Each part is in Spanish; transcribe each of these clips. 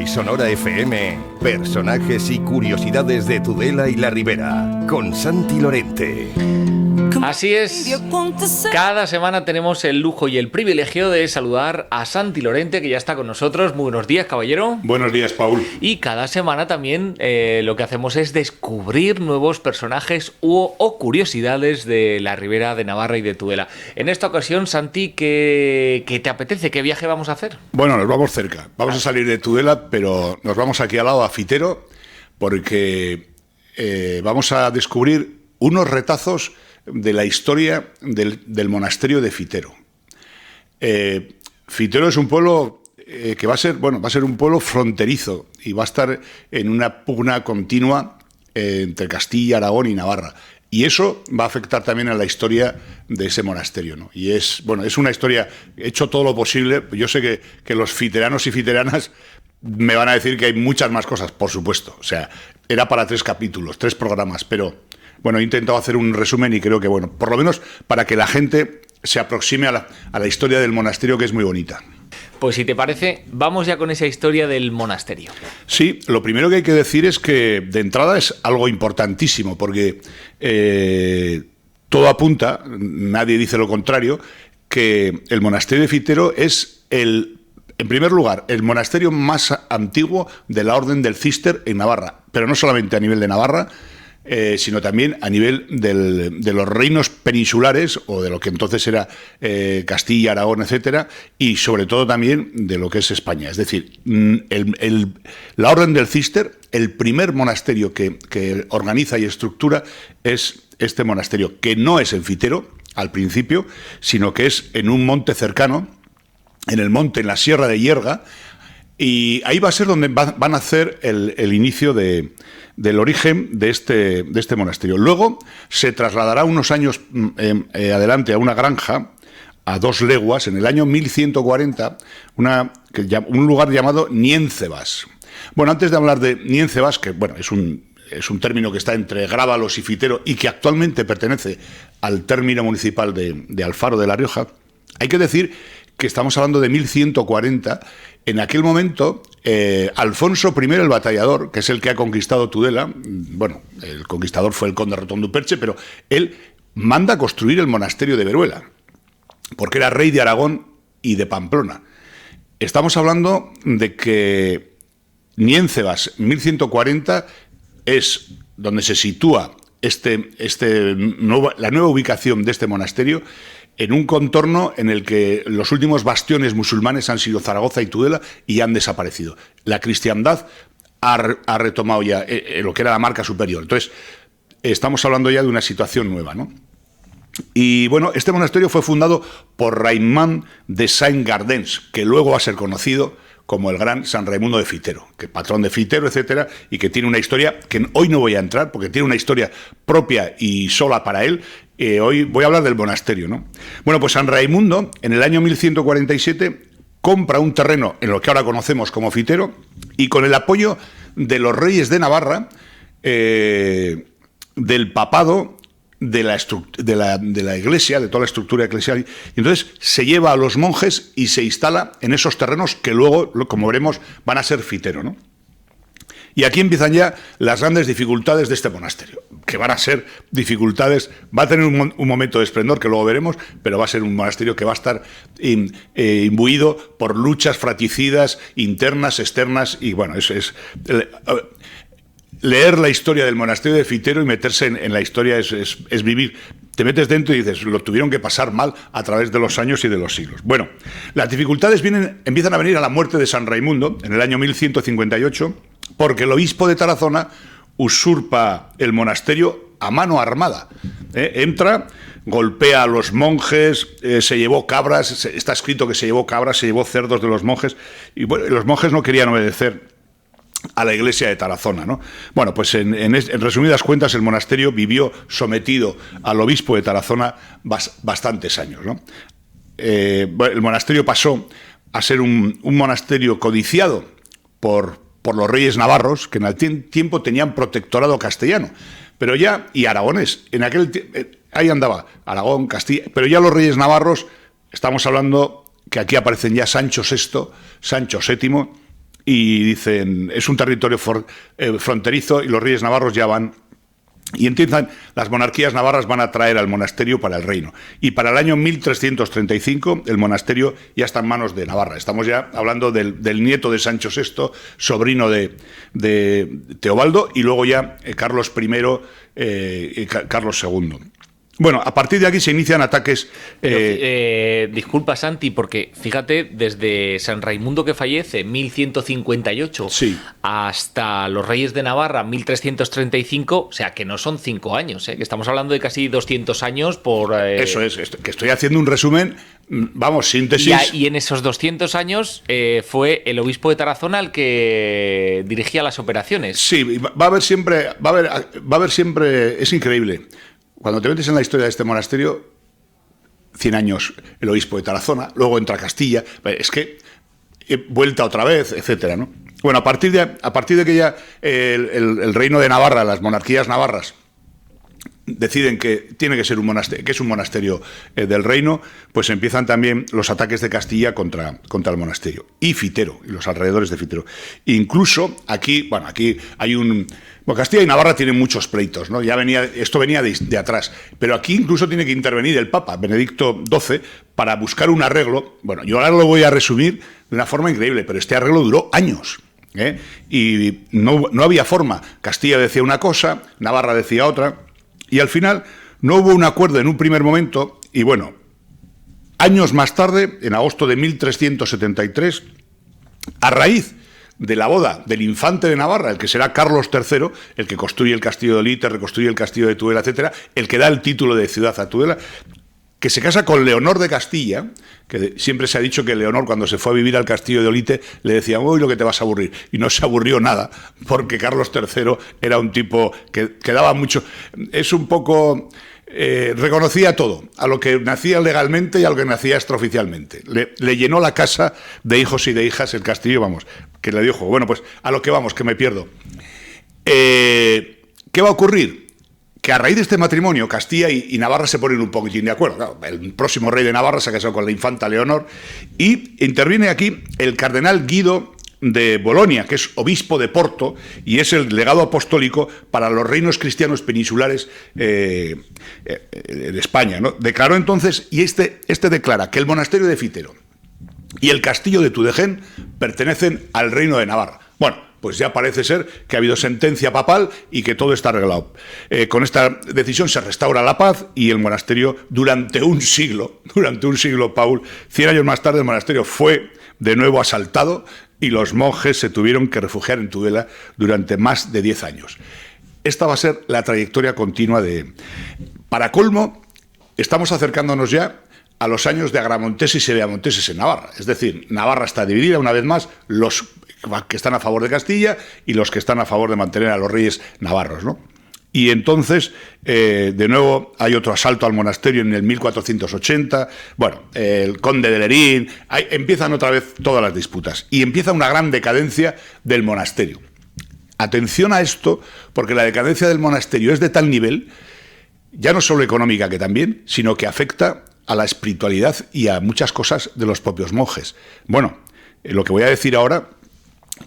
y Sonora FM, personajes y curiosidades de Tudela y la Ribera, con Santi Lorente. Así es, cada semana tenemos el lujo y el privilegio de saludar a Santi Lorente, que ya está con nosotros. Muy buenos días, caballero. Buenos días, Paul. Y cada semana también lo que hacemos es descubrir nuevos personajes o curiosidades de la Ribera de Navarra y de Tudela. En esta ocasión, Santi, ¿qué te apetece? ¿Qué viaje vamos a hacer? Bueno, nos vamos cerca. Vamos a salir de Tudela, pero nos vamos aquí al lado a Fitero, porque vamos a descubrir unos retazos de la historia del monasterio de Fitero. Fitero es un pueblo que va a ser un pueblo fronterizo y va a estar en una pugna continua entre Castilla, Aragón y Navarra. Y eso va a afectar también a la historia de ese monasterio, ¿no? Y es una historia, he hecho todo lo posible. Yo sé que los fiteranos y fiteranas me van a decir que hay muchas más cosas, por supuesto. O sea, era para 3 capítulos, 3 programas, pero bueno, he intentado hacer un resumen y creo que, bueno, por lo menos para que la gente se aproxime a la historia del monasterio, que es muy bonita. Pues si te parece, vamos ya con esa historia del monasterio. Sí, lo primero que hay que decir es que de entrada es algo importantísimo, porque todo apunta, nadie dice lo contrario, que el monasterio de Fitero es en primer lugar, el monasterio más antiguo de la Orden del Císter en Navarra, pero no solamente a nivel de Navarra, sino también a nivel de los reinos peninsulares, o de lo que entonces era Castilla, Aragón, etcétera, y sobre todo también de lo que es España. Es decir, la Orden del Císter, el primer monasterio que organiza y estructura es este monasterio, que no es en Fitero al principio, sino que es en un monte cercano, en la Sierra de Llerga, y ahí va a ser donde van a hacer el inicio del origen de este monasterio. Luego se trasladará unos años adelante a una granja a 2 leguas, en el año 1140, un lugar llamado Niéncebas. Bueno, antes de hablar de Niéncebas, que bueno, es un término que está entre Grábalos y Fitero y que actualmente pertenece al término municipal de Alfaro de la Rioja, hay que decir que estamos hablando de 1140. En aquel momento, Alfonso I el Batallador, que es el que ha conquistado Tudela, bueno, el conquistador fue el conde Rotondo Perche, pero él manda construir el monasterio de Veruela, porque era rey de Aragón y de Pamplona. Estamos hablando de que Niéncebas, 1140, es donde se sitúa la nueva ubicación de este monasterio, en un contorno en el que los últimos bastiones musulmanes han sido Zaragoza y Tudela y han desaparecido. La cristiandad ha retomado ya lo que era la marca superior. Entonces, estamos hablando ya de una situación nueva, ¿no? Y bueno, este monasterio fue fundado por Raimán de Saint-Gardens, que luego va a ser conocido como el gran San Raimundo de Fitero, que patrón de Fitero, etcétera, y que tiene una historia que hoy no voy a entrar, porque tiene una historia propia y sola para él. Hoy voy a hablar del monasterio, ¿no? Bueno, pues San Raimundo, en el año 1147, compra un terreno en lo que ahora conocemos como Fitero, y con el apoyo de los reyes de Navarra, del papado, de la iglesia, de toda la estructura eclesial, y entonces se lleva a los monjes y se instala en esos terrenos que luego, como veremos, van a ser Fitero, ¿no? Y aquí empiezan ya las grandes dificultades de este monasterio, que van a ser dificultades, va a tener un momento de esplendor que luego veremos, pero va a ser un monasterio que va a estar imbuido por luchas fratricidas, internas, externas, y bueno, leer la historia del monasterio de Fitero y meterse en la historia es vivir. Te metes dentro y dices, lo tuvieron que pasar mal a través de los años y de los siglos. Bueno, las dificultades empiezan a venir a la muerte de San Raimundo, en el año 1158, porque el obispo de Tarazona usurpa el monasterio a mano armada. Entra, golpea a los monjes, se llevó cabras, está escrito que se llevó cabras, se llevó cerdos de los monjes, y bueno, los monjes no querían obedecer a la iglesia de Tarazona, ¿no? Bueno, pues en resumidas cuentas, el monasterio vivió sometido al obispo de Tarazona bastantes años, ¿no? El monasterio pasó a ser un monasterio codiciado por los reyes navarros, que en aquel tiempo tenían protectorado castellano, pero ya, y aragonés, ahí andaba, Aragón, Castilla, pero ya los reyes navarros, estamos hablando que aquí aparecen ya Sancho VI, Sancho VII, y dicen, es un territorio fronterizo y los reyes navarros ya van. Y empiezan, las monarquías navarras van a traer al monasterio para el reino. Y para el año 1335 el monasterio ya está en manos de Navarra. Estamos ya hablando del nieto de Sancho VI, sobrino de Teobaldo, y luego ya Carlos I y Carlos II. Bueno, a partir de aquí se inician ataques... disculpa, Santi, porque fíjate, desde San Raimundo que fallece, 1158, sí, hasta los Reyes de Navarra, 1335, o sea, que no son 5 años, que estamos hablando de casi 200 años por... Eso es, que estoy haciendo un resumen, vamos, síntesis... Y en esos 200 años fue el obispo de Tarazona el que dirigía las operaciones. Sí, va a haber siempre, es increíble. Cuando te metes en la historia de este monasterio, 100 años el obispo de Tarazona, luego entra Castilla, es que vuelta otra vez, etcétera, ¿no? Bueno, a partir de que ya el reino de Navarra, las monarquías navarras, deciden que tiene que ser un monasterio, que es un monasterio del reino, pues empiezan también los ataques de Castilla contra el monasterio y Fitero y los alrededores de Fitero. Incluso aquí hay un... Bueno, Castilla y Navarra tienen muchos pleitos, ¿no? Esto venía de atrás, pero aquí incluso tiene que intervenir el Papa, Benedicto XII, para buscar un arreglo. Bueno, yo ahora lo voy a resumir de una forma increíble, pero este arreglo duró años. Y no había forma. Castilla decía una cosa, Navarra decía otra, y al final no hubo un acuerdo en un primer momento, y bueno, años más tarde, en agosto de 1373, a raíz de la boda del infante de Navarra, el que será Carlos III, el que construye el castillo de Olite, reconstruye el castillo de Tudela, etcétera, el que da el título de ciudad a Tudela, que se casa con Leonor de Castilla, que siempre se ha dicho que Leonor, cuando se fue a vivir al castillo de Olite, le decía, uy, lo que te vas a aburrir, y no se aburrió nada, porque Carlos III era un tipo que daba mucho, es un poco... reconocía todo, a lo que nacía legalmente y a lo que nacía extraoficialmente. Le llenó la casa de hijos y de hijas, el castillo, vamos, que le dijo, bueno, pues a lo que vamos, que me pierdo. ¿Qué va a ocurrir? Que a raíz de este matrimonio, Castilla y Navarra se ponen un poquitín de acuerdo. Claro, el próximo rey de Navarra se ha casado con la infanta Leonor y interviene aquí el cardenal Guido de Bolonia, que es obispo de Porto y es el legado apostólico para los reinos cristianos peninsulares de España, ¿no? Declaró entonces, y este declara que el monasterio de Fitero y el castillo de Tudegén pertenecen al reino de Navarra. Bueno, pues ya parece ser que ha habido sentencia papal y que todo está arreglado. Con esta decisión se restaura la paz y el monasterio durante un siglo, Paul, 100 años más tarde el monasterio fue de nuevo asaltado y los monjes se tuvieron que refugiar en Tudela durante más de 10 años. Esta va a ser la trayectoria continua de... Para colmo, estamos acercándonos ya a los años de agramonteses y sereamonteses en Navarra. Es decir, Navarra está dividida una vez más, los que están a favor de Castilla y los que están a favor de mantener a los reyes navarros, ¿no? Y entonces, de nuevo, hay otro asalto al monasterio en el 1480, bueno, el conde de Lerín, empiezan otra vez todas las disputas y empieza una gran decadencia del monasterio. Atención a esto, porque la decadencia del monasterio es de tal nivel, ya no solo económica que también, sino que afecta a la espiritualidad y a muchas cosas de los propios monjes. Bueno, lo que voy a decir ahora,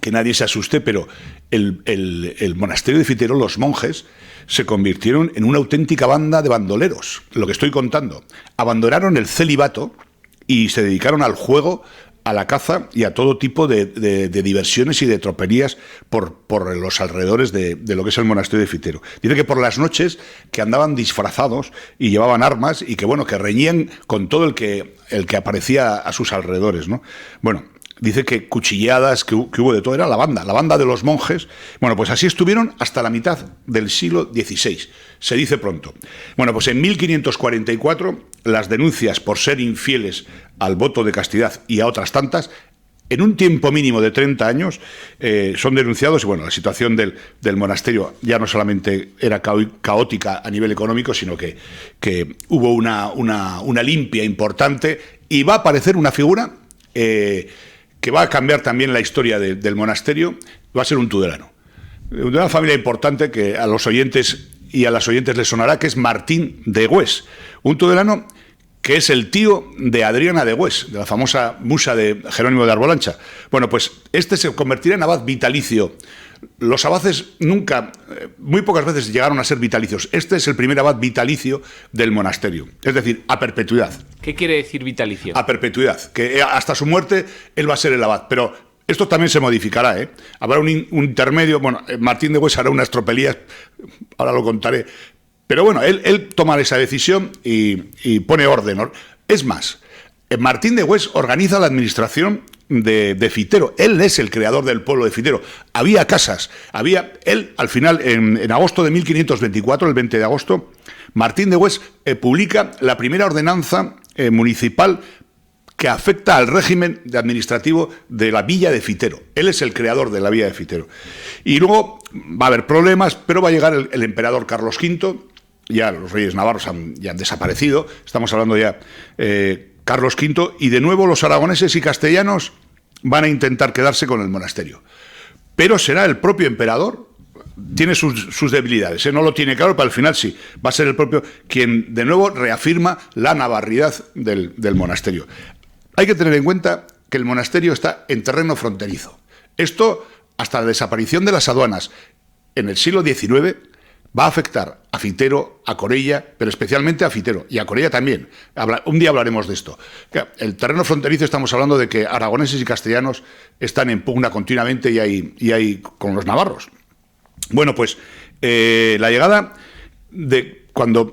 que nadie se asuste, pero el monasterio de Fitero, los monjes, se convirtieron en una auténtica banda de bandoleros, lo que estoy contando. Abandonaron el celibato y se dedicaron al juego, a la caza y a todo tipo de diversiones y de tropelías por los alrededores de lo que es el monasterio de Fitero. Dice que por las noches que andaban disfrazados y llevaban armas y que, bueno, que reñían con todo el que aparecía a sus alrededores, ¿no? Bueno, dice que cuchilladas, que hubo de todo, era la banda de los monjes. Bueno, pues así estuvieron hasta la mitad del siglo XVI, se dice pronto. Bueno, pues en 1544 las denuncias por ser infieles al voto de castidad y a otras tantas, en un tiempo mínimo de 30 años, son denunciados, y bueno, la situación del monasterio ya no solamente era caótica a nivel económico, sino que hubo una limpia importante, y va a aparecer una figura que va a cambiar también la historia del monasterio, va a ser un tudelano. De una familia importante que a los oyentes y a las oyentes les sonará, que es Martín de Güés, un tudelano que es el tío de Adriana de Gües, de la famosa musa de Jerónimo de Arbolancha. Bueno, pues este se convertirá en abad vitalicio. Los abaces nunca, muy pocas veces llegaron a ser vitalicios. Este es el primer abad vitalicio del monasterio, es decir, a perpetuidad. ¿Qué quiere decir vitalicio? A perpetuidad, que hasta su muerte él va a ser el abad, pero esto también se modificará, ¿eh? Habrá un intermedio, bueno, Martín de Gües hará unas tropelías, ahora lo contaré, pero bueno, él toma esa decisión y pone orden, ¿no? Es más, Martín de Gües organiza la administración de Fitero. Él es el creador del pueblo de Fitero. Había casas, él al final, en agosto de 1524, el 20 de agosto, Martín de Gües publica la primera ordenanza municipal que afecta al régimen administrativo de la villa de Fitero. Él es el creador de la villa de Fitero. Y luego va a haber problemas, pero va a llegar el emperador Carlos V, ya los reyes navarros ya han desaparecido, estamos hablando ya Carlos V, y de nuevo los aragoneses y castellanos van a intentar quedarse con el monasterio. Pero será el propio emperador, tiene sus debilidades, no lo tiene claro, pero al final sí, va a ser el propio quien de nuevo reafirma la navarridad del monasterio. Hay que tener en cuenta que el monasterio está en terreno fronterizo. Esto, hasta la desaparición de las aduanas en el siglo XIX, va a afectar a Fitero, a Corella, pero especialmente a Fitero, y a Corella también. Un día hablaremos de esto. El terreno fronterizo, estamos hablando de que aragoneses y castellanos están en pugna continuamente y hay con los navarros. Bueno, pues la llegada de cuando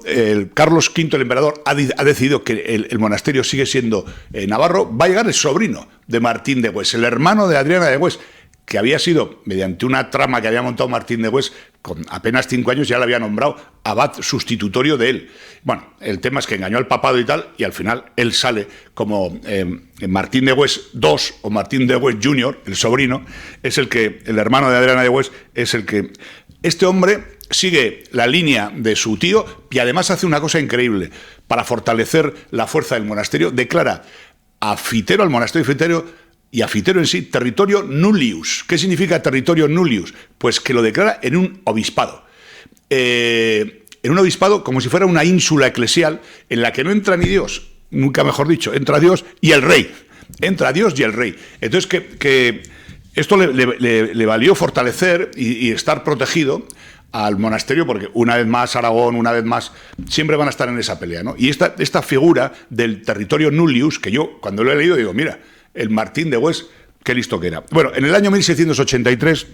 Carlos V, el emperador, ha decidido que el monasterio sigue siendo navarro, va a llegar el sobrino de Martín de Gües, el hermano de Adriana de Gües, que había sido, mediante una trama que había montado Martín de Gües, con apenas 5 años ya le había nombrado abad sustitutorio de él. Bueno, el tema es que engañó al papado y tal, y al final él sale como Martín de Gües II, o Martín de Gües Jr., el sobrino, es el hermano de Adriana de Gües, es el que... Este hombre sigue la línea de su tío y además hace una cosa increíble. Para fortalecer la fuerza del monasterio, declara a Fitero, al monasterio de Fitero, y a Fitero en sí, territorio nullius. ¿Qué significa territorio nullius? Pues que lo declara en un obispado. En un obispado como si fuera una ínsula eclesial en la que no entra ni Dios, nunca mejor dicho, entra Dios y el rey. Entra Dios y el rey. Entonces que esto le valió fortalecer y estar protegido al monasterio, porque una vez más Aragón, una vez más, siempre van a estar en esa pelea, ¿no? Y esta figura del territorio nullius, que yo cuando lo he leído digo, mira, el Martín de Gües, qué listo que era. Bueno, en el año 1683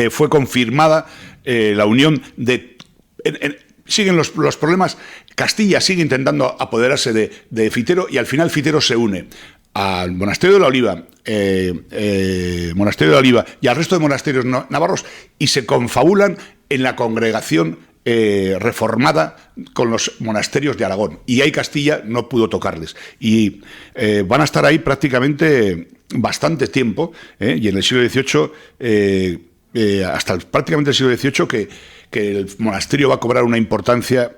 fue confirmada la unión de... siguen los problemas, Castilla sigue intentando apoderarse de Fitero y al final Fitero se une al Monasterio de la Oliva, y al resto de monasterios navarros y se confabulan en la congregación reformada con los monasterios de Aragón. Y ahí Castilla no pudo tocarles. Y van a estar ahí prácticamente bastante tiempo, y en el siglo XVIII, hasta prácticamente el siglo XVIII, que el monasterio va a cobrar una importancia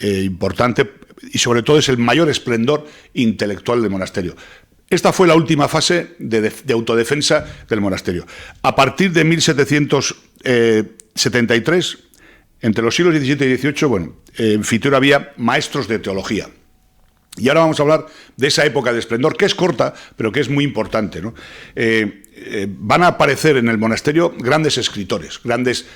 importante, y sobre todo es el mayor esplendor intelectual del monasterio. Esta fue la última fase de autodefensa del monasterio. A partir de 1773, entre los siglos XVII y XVIII, bueno, en Fitero había maestros de teología. Y ahora vamos a hablar de esa época de esplendor, que es corta, pero que es muy importante, ¿no? Van a aparecer en el monasterio grandes escritores, grandes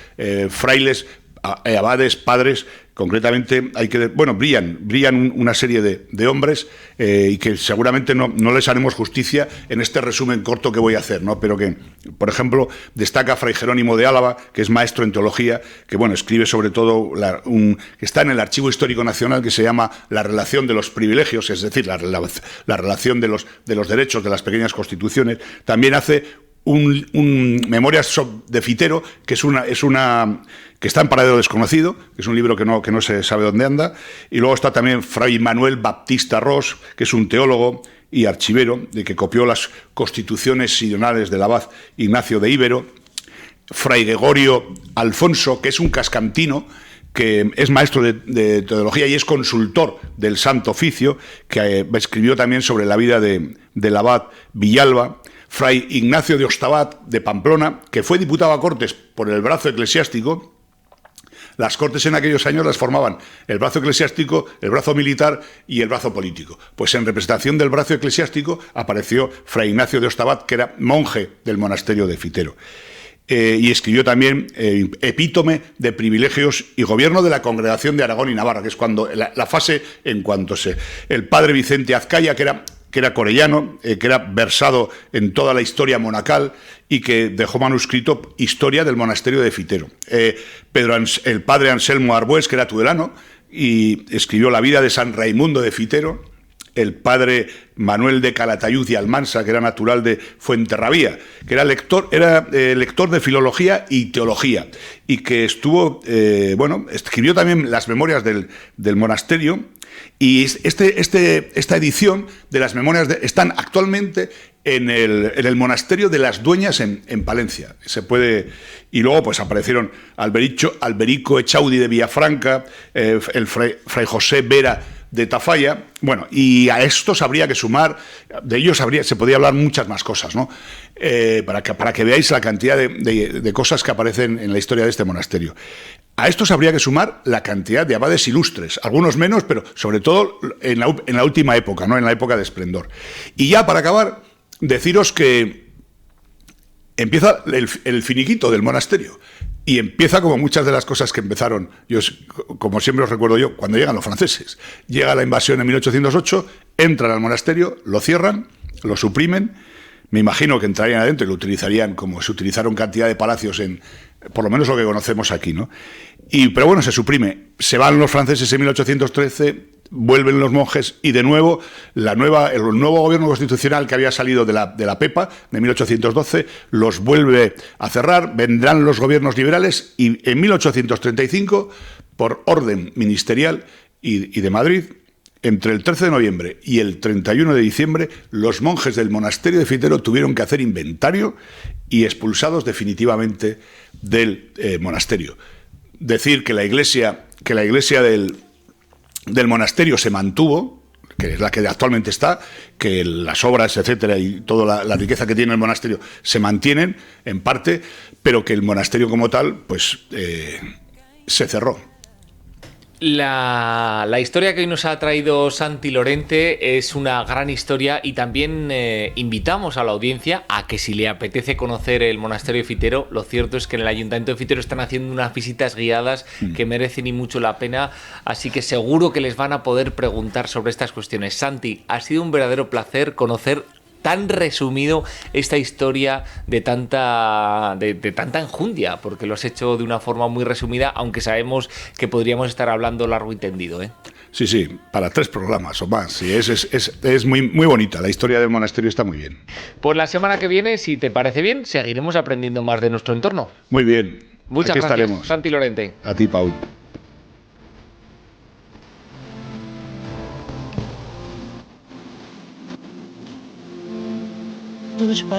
frailes, abades, padres. Concretamente, brillan una serie de hombres y que seguramente no les haremos justicia en este resumen corto que voy a hacer, ¿no? Pero que, por ejemplo, destaca Fray Jerónimo de Álava, que es maestro en teología, que escribe sobre todo, que está en el Archivo Histórico Nacional, que se llama La relación de los privilegios, es decir, la relación de los derechos de las pequeñas constituciones. También hace un Memorias de Fitero, que que está en paradero desconocido, que es un libro que no se sabe dónde anda. Y luego está también Fray Manuel Baptista Ros, que es un teólogo y archivero, de que copió las constituciones sidonales del abad Ignacio de Ibero. Fray Gregorio Alfonso, que es un cascantino, que es maestro de teología y es consultor del Santo Oficio, que escribió también sobre la vida del abad Villalba. Fray Ignacio de Ostabat, de Pamplona, que fue diputado a Cortes por el brazo eclesiástico. Las cortes en aquellos años las formaban el brazo eclesiástico, el brazo militar y el brazo político. Pues en representación del brazo eclesiástico apareció Fray Ignacio de Ostabat, que era monje del monasterio de Fitero. Y escribió también Epítome de privilegios y gobierno de la Congregación de Aragón y Navarra, que es cuando la fase en cuanto el padre Vicente Azcaya, que era corellano, que era versado en toda la historia monacal y que dejó manuscrito Historia del monasterio de Fitero. El padre Anselmo Arbués, que era tudelano, y escribió La vida de San Raimundo de Fitero. El padre Manuel de Calatayud y Almansa, que era natural de Fuenterrabía, que era lector de filología y teología, y que escribió también las memorias del monasterio, y esta edición de las memorias están actualmente en el monasterio de las Dueñas en Palencia. Y luego pues aparecieron Alberico Echaudi de Villafranca, el fray José Vera de Tafalla. Bueno, y a estos habría que sumar, de ellos se podía hablar muchas más cosas, ¿no? Para que veáis la cantidad de cosas que aparecen en la historia de este monasterio. A estos habría que sumar la cantidad de abades ilustres, algunos menos, pero sobre todo en la última época, ¿no? En la época de esplendor. Y ya para acabar, deciros que empieza el finiquito del monasterio. Y empieza como muchas de las cosas que empezaron, como siempre os recuerdo yo, cuando llegan los franceses. Llega la invasión en 1808, entran al monasterio, lo cierran, lo suprimen. Me imagino que entrarían adentro y lo utilizarían como se utilizaron cantidad de palacios por lo menos lo que conocemos aquí, ¿no? Pero bueno, se suprime. Se van los franceses en 1813, vuelven los monjes y de nuevo el nuevo gobierno constitucional que había salido de la PEPA de 1812 los vuelve a cerrar. Vendrán los gobiernos liberales y en 1835, por orden ministerial y de Madrid, entre el 13 de noviembre y el 31 de diciembre, los monjes del monasterio de Fitero tuvieron que hacer inventario y expulsados definitivamente del monasterio. Decir que la iglesia del monasterio se mantuvo, que es la que actualmente está, que las obras, etcétera, y toda la riqueza que tiene el monasterio se mantienen en parte, pero que el monasterio como tal, pues se cerró. La historia que hoy nos ha traído Santi Lorente es una gran historia y también invitamos a la audiencia a que si le apetece conocer el monasterio de Fitero, lo cierto es que en el Ayuntamiento de Fitero están haciendo unas visitas guiadas que merecen y mucho la pena, así que seguro que les van a poder preguntar sobre estas cuestiones. Santi, ha sido un verdadero placer conocer tan resumido esta historia de tanta enjundia, porque lo has hecho de una forma muy resumida, aunque sabemos que podríamos estar hablando largo y tendido, ¿eh? Sí, para 3 programas o más. Sí, es muy, muy bonita, la historia del monasterio está muy bien. Pues la semana que viene, si te parece bien, seguiremos aprendiendo más de nuestro entorno. Muy bien. Muchas Aquí gracias, estaremos. Santi Lorente. A ti, Paul.